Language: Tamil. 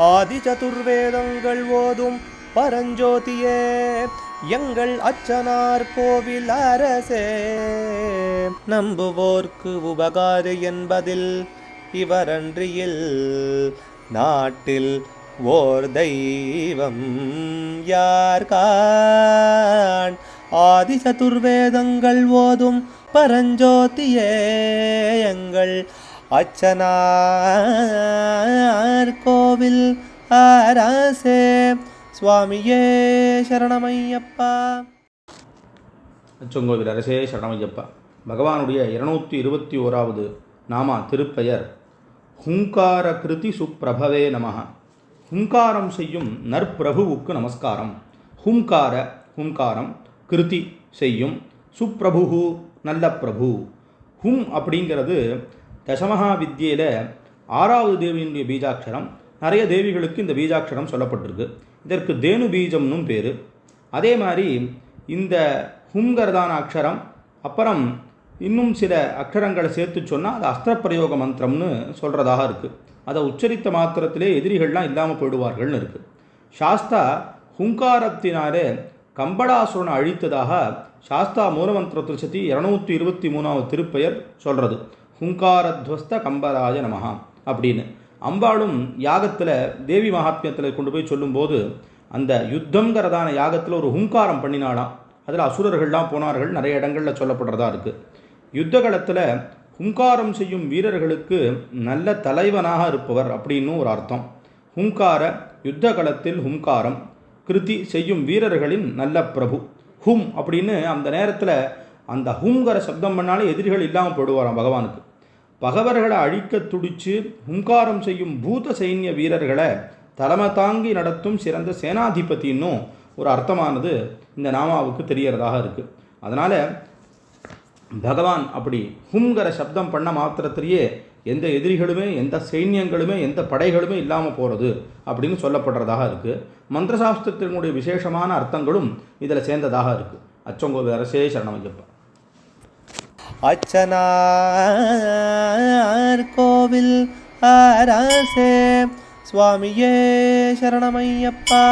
ஆதி சதுர்வேதங்கள் ஓதும் பரஞ்சோதியே எங்கள் அச்சனார் கோவில் அரசே. நம்புவோர்க்கு உபகாரி என்பதில் இவரன்றியில் நாட்டில் ஓர் தெய்வம் யார்கான். ஆதி சதுர்வேதங்கள் ஓதும் பரஞ்சோதியே எங்கள் அச்சனார் கோவில் அரசே. சுவாமியே சரணமையப்பா. அச்சங்கோவில் அரசே சரணமையப்பா. பகவானுடைய 221வது நாமா திருப்பெயர் ஹுங்கார கிருதி சுப்பிரபவே நமஹ. ஹுங்காரம் செய்யும் நற்பிரபுவுக்கு நமஸ்காரம். ஹுங்காரம் கிருதி செய்யும், சுப்பிரபு நல்ல பிரபு. ஹும் அப்படிங்கிறது தசமகா வித்யையில் 6வது தேவியினுடைய பீஜாட்சரம். நிறைய தேவிகளுக்கு இந்த பீஜாட்சரம் சொல்லப்பட்டிருக்கு. இதற்கு தேனு பீஜம்னும் பேர். அதே மாதிரி இந்த ஹுங்கிறதான அக்ஷரம் அப்புறம் இன்னும் சில அக்ஷரங்களை சேர்த்து சொன்னால் அது அஸ்திரப்பிரயோக மந்திரம்னு சொல்கிறதாக இருக்குது. அதை உச்சரித்த மாத்திரத்திலே எதிரிகள்லாம் இல்லாமல் போயிடுவார்கள்னு இருக்குது. சாஸ்தா ஹுங்காரத்தினாலே கம்படாசுரனை அழித்ததாக சாஸ்தா மூலமந்திர சதி 223வது திருப்பெயர் சொல்கிறது. ஹுங்காரத்வஸ்த கம்பராய நமஹா அப்படின்னு. அம்பாளும் யாகத்தில் தேவி மகாத்மியத்தில் கொண்டு போய் சொல்லும்போது அந்த யுத்தங்கிறதான யாகத்தில் ஒரு ஹுங்காரம் பண்ணினாலாம். அதில் அசுரர்கள்லாம் போனார்கள். நிறைய இடங்களில் சொல்லப்படுறதா இருக்குது. யுத்த காலத்தில் ஹுங்காரம் செய்யும் வீரர்களுக்கு நல்ல தலைவனாக இருப்பவர் அப்படின்னு ஒரு அர்த்தம். ஹுங்கார யுத்த காலத்தில் ஹுங்காரம், கிருதி செய்யும் வீரர்களின் நல்ல பிரபு. ஹும் அப்படின்னு அந்த நேரத்தில் அந்த ஹுங்கிற சப்தம் பண்ணாலே எதிரிகள் இல்லாமல் போடுவாராம் பகவானுக்கு. பகவர்களை அழிக்க துடித்து ஹுங்காரம் செய்யும் பூத சைன்ய வீரர்களை தலைமை தாங்கி நடத்தும் சிறந்த சேனாதிபதின்னும் ஒரு அர்த்தமானது இந்த நாமாவுக்கு தெரியறதாக இருக்குது. அதனால் பகவான் அப்படி ஹுங்கிற சப்தம் பண்ண மாத்திரத்திலேயே எந்த எதிரிகளுமே எந்த சைன்யங்களுமே எந்த படைகளுமே இல்லாமல் போகிறது அப்படின்னு சொல்லப்படுறதாக இருக்குது. மந்திரசாஸ்திரத்தினுடைய விசேஷமான அர்த்தங்களும் இதில் சேர்ந்ததாக இருக்குது. அச்சங்கோவில் அரசே சரணமையப்பா. அச்சனார் கோவில் அரசே. சுவாமியே சரணமையப்பா.